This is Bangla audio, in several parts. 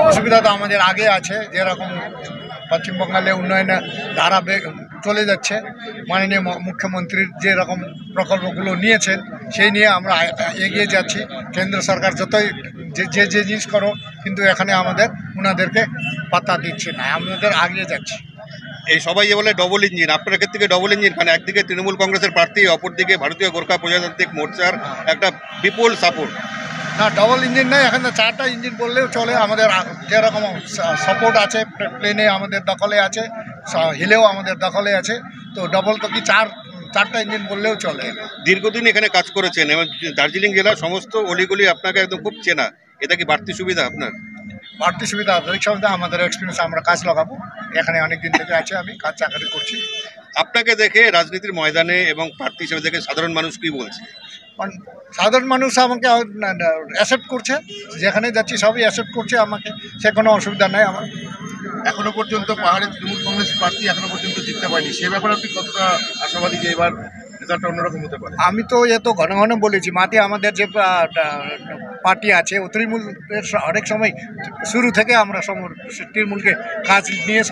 অসুবিধা তো আমাদের আগে আছে, যেরকম পশ্চিমবঙ্গে উন্নয়নের ধারা চলে যাচ্ছে, মাননীয় মুখ্যমন্ত্রীর যেরকম প্রকল্পগুলো নিয়েছেন সেই নিয়ে আমরা এগিয়ে যাচ্ছি। কেন্দ্র সরকার যতই যে জিনিস করো, কিন্তু এখানে আমাদের ওনাদেরকে পাত্তা দিচ্ছে না, আমাদের আগিয়ে যাচ্ছি। এই সবাই যে বলে ডবল ইঞ্জিন, আপনার ক্ষেত্রে থেকে ডবল ইঞ্জিন, কারণ একদিকে তৃণমূল কংগ্রেসের প্রার্থী, অপরদিকে ভারতীয় গোর্খা প্রজাতান্ত্রিক মোর্চার একটা বিপুল সাপোর্ট। না, ডবল ইঞ্জিন নেই, এখানে 4টা ইঞ্জিন বললেও চলে। আমাদের যেরকম সাপোর্ট আছে, প্লেনে আমাদের দখলে আছে, হিলেও আমাদের দখলে আছে, তো ডবল তো কি 4টা ইঞ্জিন বললেও চলে। দীর্ঘদিন এখানে কাজ করেছেন এবং দার্জিলিং জেলার সমস্ত অলিগলি আপনাকে একদম খুব চেনা, এটা কি বাড়তি সুবিধা আপনার? বাড়তি সুবিধা, সুবিধা আমাদের এক্সপিরিয়েন্স, আমরা কাজ লাগাবো। এখানে অনেক দিন থেকে আছে, আমি কাজ চাকরি করছি। আপনাকে দেখে রাজনীতির ময়দানে এবং প্রার্থী হিসেবে দেখে সাধারণ মানুষ কি বলছে? সাধারণ মানুষ আমাকে অ্যাকসেপ্ট করছে, যেখানে যাচ্ছি সবই অ্যাকসেপ্ট করছে আমাকে, সে কোনো অসুবিধা নেই আমার। এখনো পর্যন্ত পাহাড়ে তৃণমূল কংগ্রেস প্রার্থী এখনো পর্যন্ত জিততে পারেনি, সে ব্যাপারে আপনি কতটা আশাবাদী যে এবার রেজাল্টটা অন্যরকম হতে পারে? আমি তো ঘন ঘন বলেছি, মাটি আমাদের যে পার্টি আছে, ও তৃণমূলের অনেক সময় শুরু থেকে আমরা তৃণমূলকে কাজ নিয়ে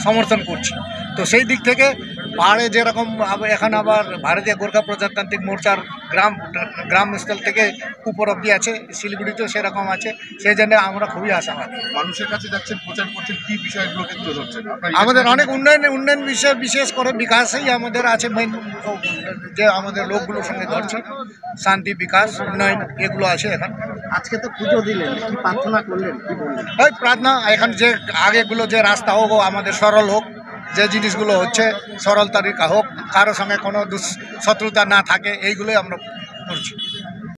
সমর্থন করছি। তো সেই দিক থেকে পাহাড়ে যেরকম এখন আবার ভারতীয় গোর্খা প্রজাতান্ত্রিক মোর্চার গ্রামস্থল থেকে উপর অব্দি আছে, শিলিগুড়িতেও সেরকম আছে, সেই জন্য আমরা খুবই আশাবাদী। মানুষের কাছে যাচ্ছেন, প্রচার করছেন, কি বিষয়গুলোকে তুলে ধরছেন? আমাদের অনেক উন্নয়ন বিষয়, বিশেষ করে বিকাশই আমাদের আছে মেইন, যে আমাদের লোকগুলোর সঙ্গে ধরছি, শান্তি, বিকাশ, উন্নয়ন, এগুলো আছে এখন। আজকে তো পুজো দিলেন, কি প্রার্থনা করলেন, কি বললেন? ওই প্রার্থনা, এখন যে আগেগুলো যে রাস্তা হোক, আমাদের সরল হোক, যে জিনিসগুলো হচ্ছে সরল তরিকা হোক, কারোর সঙ্গে কোনো শত্রুতা না থাকে, এইগুলোই আমরা করছি।